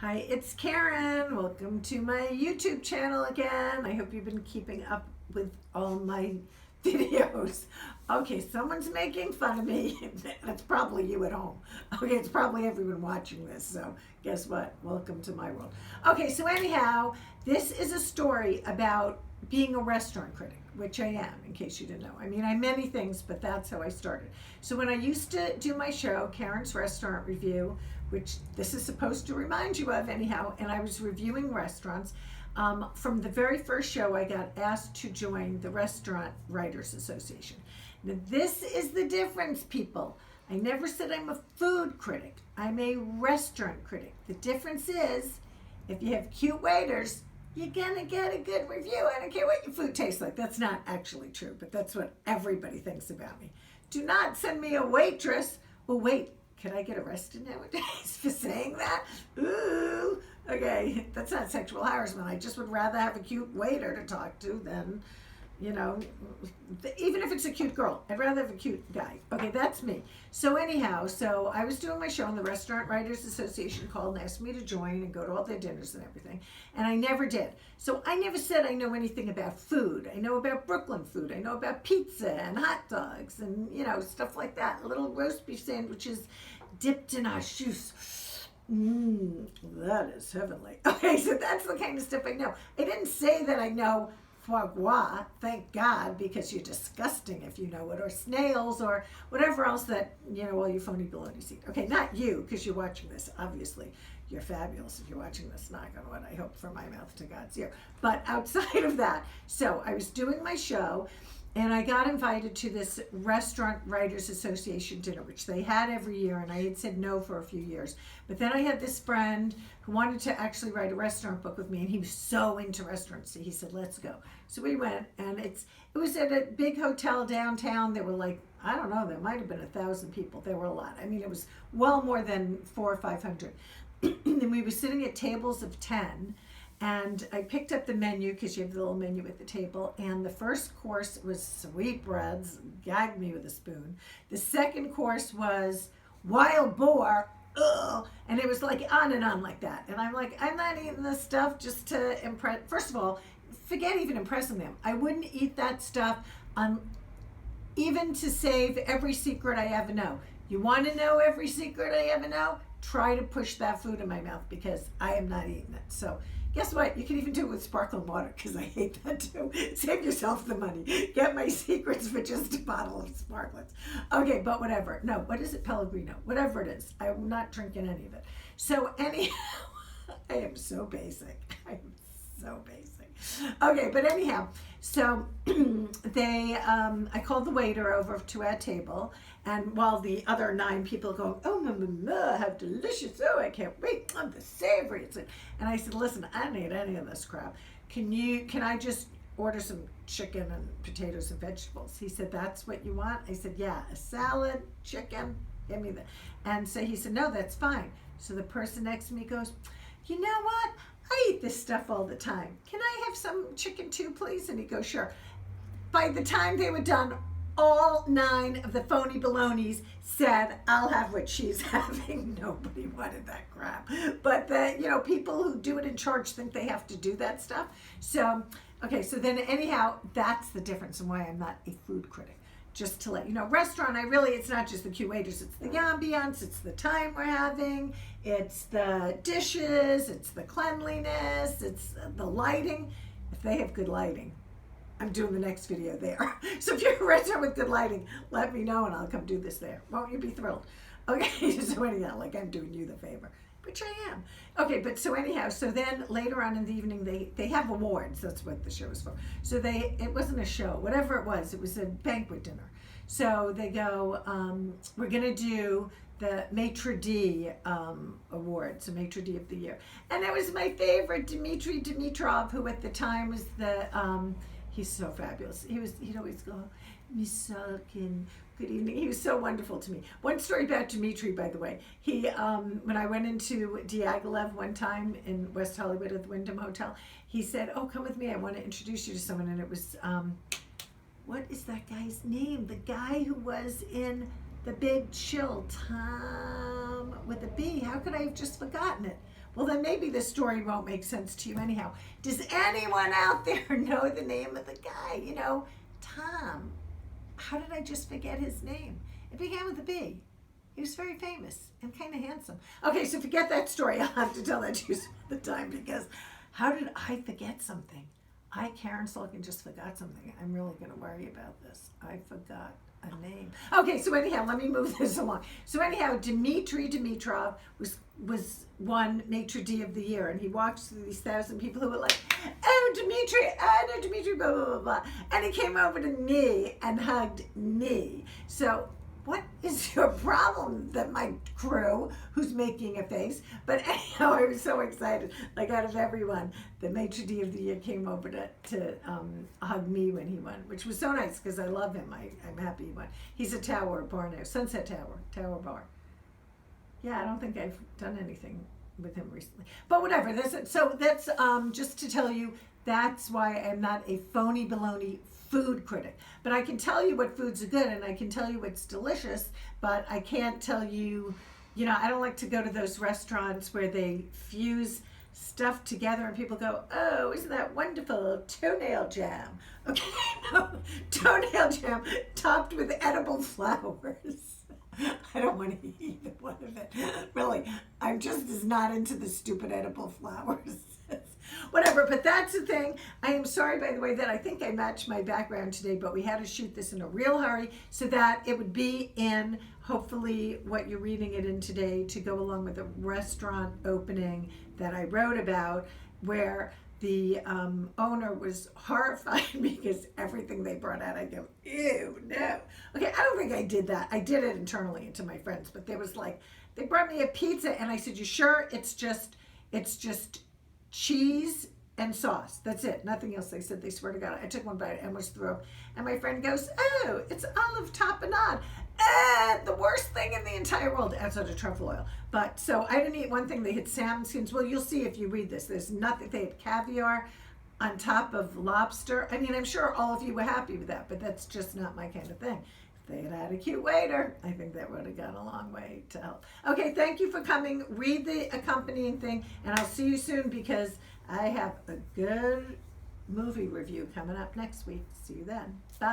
Hi, it's Karen. Welcome to my YouTube channel again. I hope you've been keeping up with all my videos. Okay, someone's making fun of me. That's probably you at home. Okay, it's probably everyone watching this. So, guess what? Welcome to my world. Okay, so anyhow, this is a story about being a restaurant critic, which I am, in case you didn't know. I mean, I'm many things, but that's how I started. So, when I used to do my show, Karen's Restaurant Review, which this is supposed to remind you of anyhow, and I was reviewing restaurants. From the very first show, I got asked to join the Restaurant Writers Association. Now, this is the difference, people. I never said I'm a food critic. I'm a restaurant critic. The difference is, if you have cute waiters, you're gonna get a good review. I don't care what your food tastes like. That's not actually true, but that's what everybody thinks about me. Do not send me a waitress. Well, wait, can I get arrested nowadays for saying that? Ooh, okay, that's not sexual harassment. I just would rather have a cute waiter to talk to than, you know, even if it's a cute girl, I'd rather have a cute guy. Okay, that's me. So anyhow, so I was doing my show, and the Restaurant Writers Association called and asked me to join and go to all their dinners and everything, and I never did. So I never said I know anything about food. I know about Brooklyn food. I know about pizza and hot dogs and, you know, stuff like that. Little roast beef sandwiches dipped in our juice. That is heavenly. Okay, so that's the kind of stuff I know. I didn't say that I know foie gras, thank God, because you're disgusting if you know it, or snails, or whatever else that, you know, all you phony balonies eat. Okay, not you, because you're watching this, obviously. You're fabulous if you're watching this, knock on wood, I hope, from my mouth to God's ear. But outside of that, so I was doing my show, and I got invited to this Restaurant Writers Association dinner, which they had every year, and I had said no for a few years. But then I had this friend who wanted to actually write a restaurant book with me, and he was so into restaurants, so he said, let's go. So we went, and it was at a big hotel downtown. There were like, I don't know, there might have been 1,000 people. There were a lot. I mean, it was well more than 400 or 500. And we were sitting at tables of 10, and I picked up the menu, because you have the little menu at the table, and the first course was sweetbreads, gagged me with a spoon. The second course was wild boar, ugh, and it was like on and on like that. And I'm like, I'm not eating this stuff just to impress. First of all, forget even impressing them. I wouldn't eat that stuff even to save every secret I ever know. You want to know every secret I ever know? Try to push that food in my mouth, because I am not eating it. So guess what? You can even do it with sparkling water, because I hate that too. Save yourself the money. Get my secrets for just a bottle of sparklets. Okay, but whatever. No, what is it? Pellegrino. Whatever it is. I'm not drinking any of it. So anyhow, I am so basic. I'm so basic. Okay, but anyhow, so I called the waiter over to our table, and while the other 9 people going, oh, how delicious, oh, I can't wait, oh, the savory, and I said, listen, I don't need any of this crap. Can I just order some chicken and potatoes and vegetables? He said, that's what you want? I said, yeah, a salad, chicken, give me that. And so he said, no, that's fine. So the person next to me goes, you know what? I eat this stuff all the time. Can I have some chicken too, please? And he goes, sure. By the time they were done, all 9 of the phony balonies said, I'll have what she's having. Nobody wanted that crap. But people who do it in church think they have to do that stuff. So, okay, so then anyhow, that's the difference in why I'm not a food critic. Just to let you know, restaurant, it's not just the cute waiters, it's the ambiance, it's the time we're having, it's the dishes, it's the cleanliness, it's the lighting. If they have good lighting, I'm doing the next video there. So if you're a restaurant with good lighting, let me know and I'll come do this there. Won't you be thrilled? Okay, so anyhow, like I'm doing you the favor, which I am. Okay, but so anyhow, so then later on in the evening, they have awards. That's what the show is for. So it wasn't a show, whatever it was a banquet dinner. So they go, we're gonna do the maitre d' award, so maitre d' of the year. And that was my favorite, Dmitry Dimitrov, who at the time was he's so fabulous. He'd always go, Miss Salkin, good evening. He was so wonderful to me. One story about Dmitry, by the way. He, when I went into Diaghilev one time in West Hollywood at the Wyndham Hotel, he said, oh, come with me. I want to introduce you to someone. And it was, what is that guy's name? The guy who was in The Big Chill, Tom with a B. How could I have just forgotten it? Well, then maybe the story won't make sense to you anyhow. Does anyone out there know the name of the guy? You know, Tom. How did I just forget his name? It began with a B. He was very famous and kind of handsome. Okay, so forget that story. I'll have to tell that to you some other time, because how did I forget something? Karen Sullivan, just forgot something. I'm really going to worry about this. I forgot a name. Okay, so anyhow, let me move this along. So anyhow, Dmitry Dimitrov was won Maitre d' of the Year, and he walked through these 1,000 people who were like, "Oh, Dmitry, oh no, Dmitry, blah blah blah blah," and he came over to me and hugged me. So what is your problem? That my crew, who's making a face, but anyhow, I was so excited. Like, out of everyone, the Maitre d' of the Year came over to hug me when he won, which was so nice because I love him. I'm happy he won. He's a Tower bar now, Sunset Tower Bar. Yeah, I don't think I've done anything with him recently, but whatever. So that's just to tell you, that's why I'm not a phony baloney food critic. But I can tell you what foods are good, and I can tell you what's delicious, but I can't tell you, I don't like to go to those restaurants where they fuse stuff together and people go, "Oh, isn't that wonderful? Toenail jam." Okay, no, toenail jam topped with edible flowers. I don't want to eat either one of it. Really, I'm just as not into the stupid edible flowers. Whatever, but that's the thing. I am sorry, by the way, that I think I matched my background today, but we had to shoot this in a real hurry so that it would be in, hopefully, what you're reading it in today, to go along with the restaurant opening that I wrote about, where the owner was horrified because everything they brought out, I go, ew, no. Okay, I don't think I did that. I did it internally to my friends, but there was like, they brought me a pizza, and I said, "You sure it's just cheese and sauce? That's it, nothing else." They said, they swear to God. I took one bite and almost threw up. And my friend goes, "Oh, it's olive tapenade. The worst thing in the entire world," outside of truffle oil. But so I didn't eat one thing. They had salmon skins. Well, you'll see if you read this. There's nothing. They had caviar on top of lobster. I mean, I'm sure all of you were happy with that, but that's just not my kind of thing. If they had had a cute waiter, I think that would have gone a long way to help. Okay, thank you for coming. Read the accompanying thing, and I'll see you soon, because I have a good movie review coming up next week. See you then. Bye.